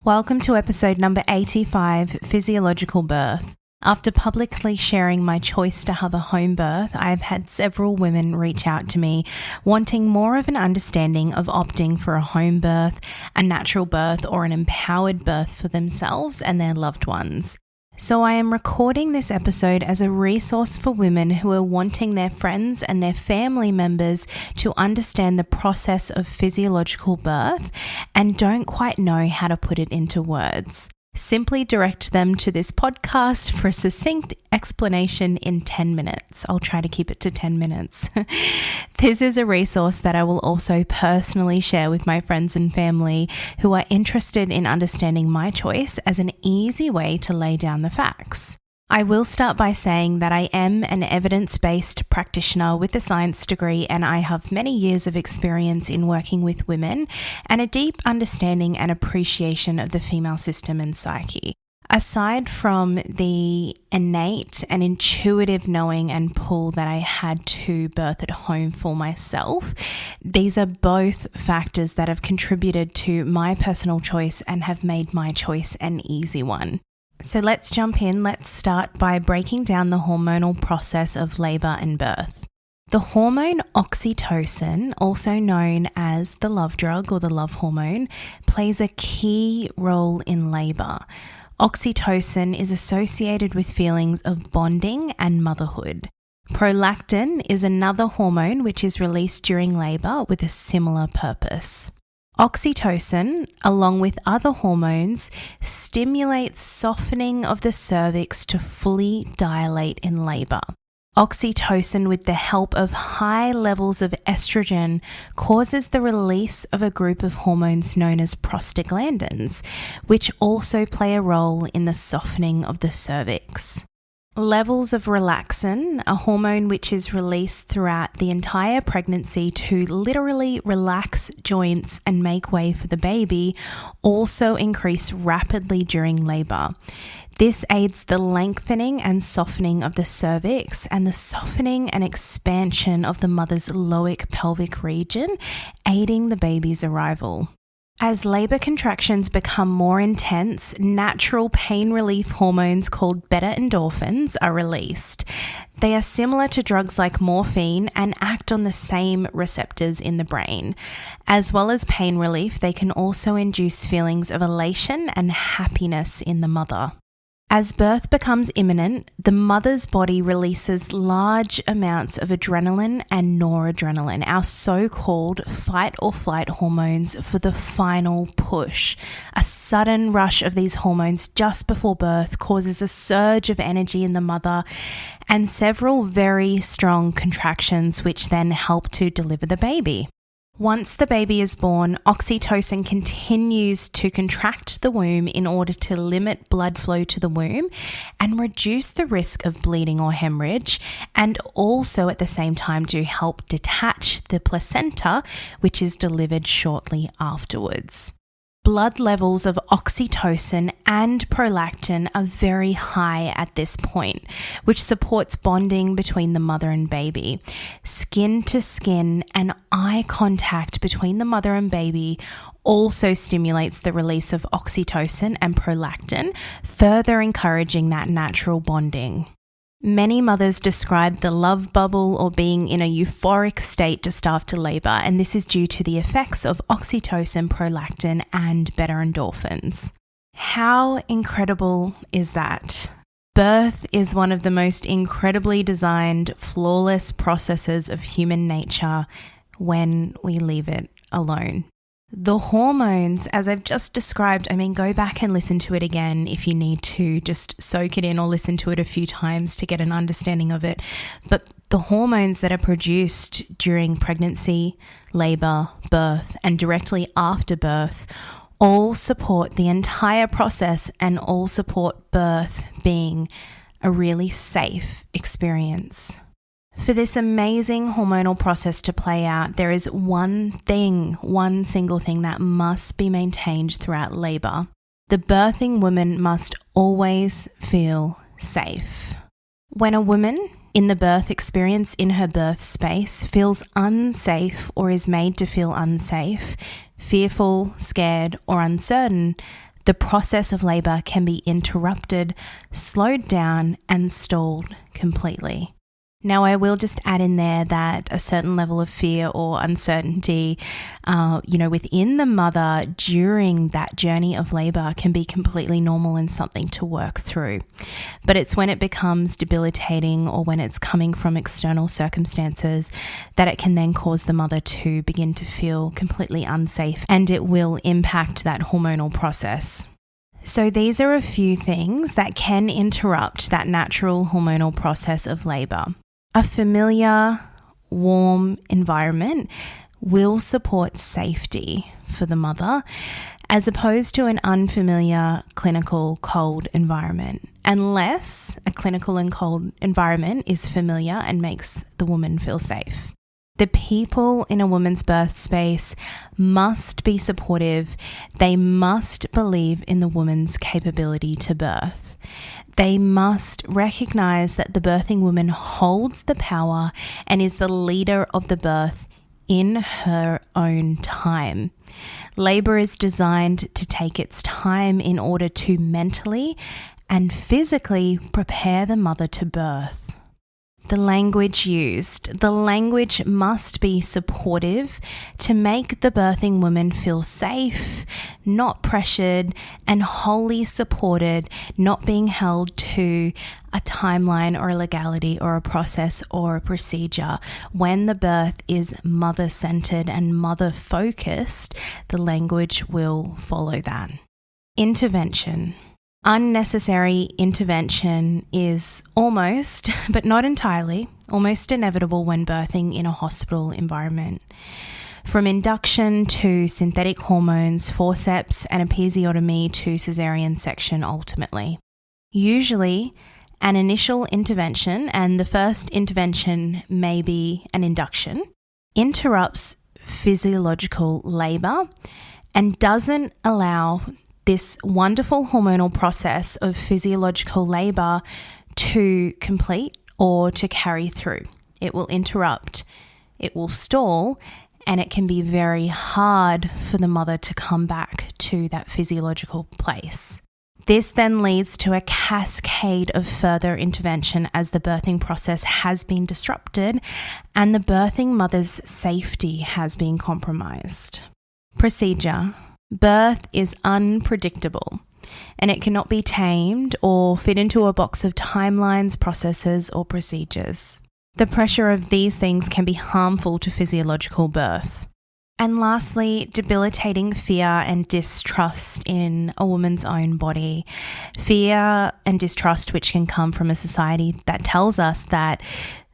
Welcome to episode number 85, Physiological Birth. After publicly sharing my choice to have a home birth, I've had several women reach out to me wanting more of an understanding of opting for a home birth, a natural birth, or an empowered birth for themselves and their loved ones. So I am recording this episode as a resource for women who are wanting their friends and their family members to understand the process of physiological birth and don't quite know how to put it into words. Simply direct them to this podcast for a succinct explanation in 10 minutes. I'll try to keep it to 10 minutes. This is a resource that I will also personally share with my friends and family who are interested in understanding my choice as an easy way to lay down the facts. I will start by saying that I am an evidence-based practitioner with a science degree, and I have many years of experience in working with women and a deep understanding and appreciation of the female system and psyche. Aside from the innate and intuitive knowing and pull that I had to birth at home for myself, these are both factors that have contributed to my personal choice and have made my choice an easy one. So let's jump in. Let's start by breaking down the hormonal process of labor and birth. The hormone oxytocin, also known as the love drug or the love hormone, plays a key role in labor. Oxytocin is associated with feelings of bonding and motherhood. Prolactin is another hormone which is released during labor with a similar purpose. Oxytocin, along with other hormones, stimulates softening of the cervix to fully dilate in labor. Oxytocin, with the help of high levels of estrogen, causes the release of a group of hormones known as prostaglandins, which also play a role in the softening of the cervix. Levels of relaxin, a hormone which is released throughout the entire pregnancy to literally relax joints and make way for the baby, also increase rapidly during labor. This aids the lengthening and softening of the cervix and the softening and expansion of the mother's loic pelvic region, aiding the baby's arrival. As labor contractions become more intense, natural pain relief hormones called beta endorphins are released. They are similar to drugs like morphine and act on the same receptors in the brain. As well as pain relief, they can also induce feelings of elation and happiness in the mother. As birth becomes imminent, the mother's body releases large amounts of adrenaline and noradrenaline, our so-called fight or flight hormones, for the final push. A sudden rush of these hormones just before birth causes a surge of energy in the mother and several very strong contractions, which then help to deliver the baby. Once the baby is born, oxytocin continues to contract the womb in order to limit blood flow to the womb and reduce the risk of bleeding or hemorrhage, and also at the same time to help detach the placenta, which is delivered shortly afterwards. Blood levels of oxytocin and prolactin are very high at this point, which supports bonding between the mother and baby. Skin to skin and eye contact between the mother and baby also stimulates the release of oxytocin and prolactin, further encouraging that natural bonding. Many mothers describe the love bubble or being in a euphoric state just after labor, and this is due to the effects of oxytocin, prolactin, and beta endorphins. How incredible is that? Birth is one of the most incredibly designed, flawless processes of human nature when we leave it alone. The hormones, as I've just described, go back and listen to it again if you need to, just soak it in or listen to it a few times to get an understanding of it. But the hormones that are produced during pregnancy, labor, birth, and directly after birth all support the entire process and all support birth being a really safe experience. For this amazing hormonal process to play out, there is one single thing that must be maintained throughout labor. The birthing woman must always feel safe. When a woman in the birth experience in her birth space feels unsafe or is made to feel unsafe, fearful, scared, or uncertain, The process of labour can be interrupted, slowed down, and stalled completely. Now, I will just add in there that a certain level of fear or uncertainty, within the mother during that journey of labour can be completely normal and something to work through. But it's when it becomes debilitating or when it's coming from external circumstances that it can then cause the mother to begin to feel completely unsafe, and it will impact that hormonal process. So these are a few things that can interrupt that natural hormonal process of labour. A familiar, warm environment will support safety for the mother, as opposed to an unfamiliar, clinical, cold environment, unless a clinical and cold environment is familiar and makes the woman feel safe. The people in a woman's birth space must be supportive. They must believe in the woman's capability to birth. They must recognize that the birthing woman holds the power and is the leader of the birth in her own time. Labour is designed to take its time in order to mentally and physically prepare the mother to birth. The language used. The language must be supportive to make the birthing woman feel safe, not pressured, and wholly supported, not being held to a timeline or a legality or a process or a procedure. When the birth is mother-centered and mother-focused, the language will follow that. Intervention. Unnecessary intervention is almost, but not entirely, almost inevitable when birthing in a hospital environment. From induction to synthetic hormones, forceps, and episiotomy to caesarean section ultimately. Usually, an initial intervention, and the first intervention may be an induction, interrupts physiological labour and doesn't allow this wonderful hormonal process of physiological labour to complete or to carry through. It will interrupt, it will stall, and it can be very hard for the mother to come back to that physiological place. This then leads to a cascade of further intervention as the birthing process has been disrupted and the birthing mother's safety has been compromised. Procedure. Birth is unpredictable and it cannot be tamed or fit into a box of timelines, processes, or procedures. The pressure of these things can be harmful to physiological birth. And lastly, debilitating fear and distrust in a woman's own body. Fear and distrust which can come from a society that tells us that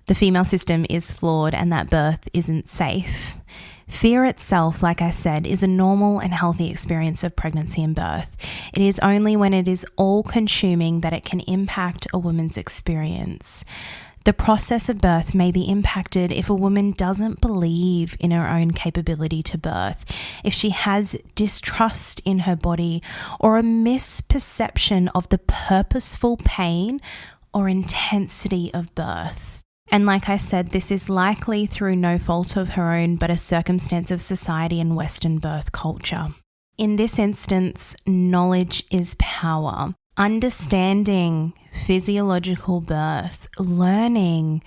the female system is flawed and that birth isn't safe. Fear itself, like I said, is a normal and healthy experience of pregnancy and birth. It is only when it is all-consuming that it can impact a woman's experience. The process of birth may be impacted if a woman doesn't believe in her own capability to birth, if she has distrust in her body or a misperception of the purposeful pain or intensity of birth. And like I said, this is likely through no fault of her own, but a circumstance of society and Western birth culture. In this instance, knowledge is power. Understanding physiological birth, learning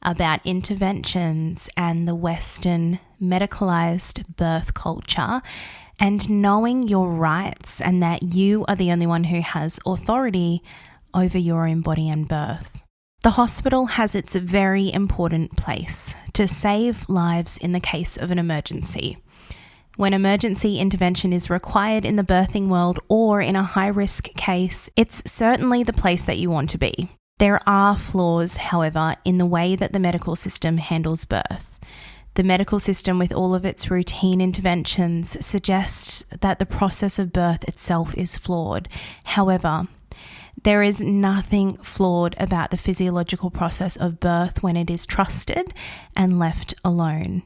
about interventions and the Western medicalized birth culture, and knowing your rights and that you are the only one who has authority over your own body and birth. The hospital has its very important place to save lives in the case of an emergency. When emergency intervention is required in the birthing world or in a high-risk case, it's certainly the place that you want to be. There are flaws, however, in the way that the medical system handles birth. The medical system, with all of its routine interventions, suggests that the process of birth itself is flawed. However, there is nothing flawed about the physiological process of birth when it is trusted and left alone.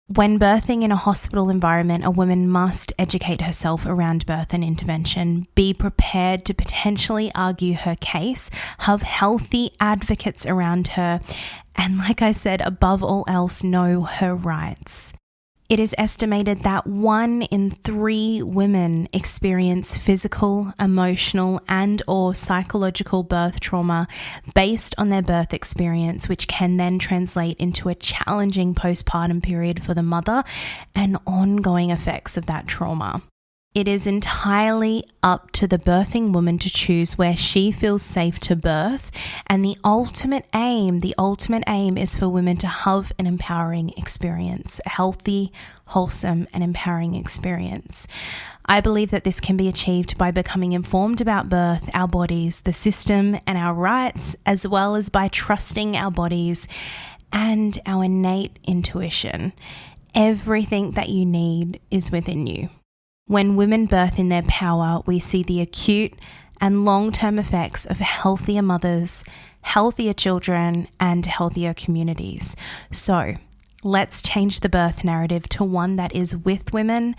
When birthing in a hospital environment, a woman must educate herself around birth and intervention, be prepared to potentially argue her case, have healthy advocates around her, and like I said, above all else, know her rights. It is estimated that 1 in 3 women experience physical, emotional, and/or psychological birth trauma based on their birth experience, which can then translate into a challenging postpartum period for the mother and ongoing effects of that trauma. It is entirely up to the birthing woman to choose where she feels safe to birth, and the ultimate aim is for women to have an empowering experience, a healthy, wholesome, and empowering experience. I believe that this can be achieved by becoming informed about birth, our bodies, the system, and our rights, as well as by trusting our bodies and our innate intuition. Everything that you need is within you. When women birth in their power, we see the acute and long-term effects of healthier mothers, healthier children, and healthier communities. So, let's change the birth narrative to one that is with women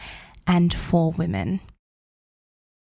and for women.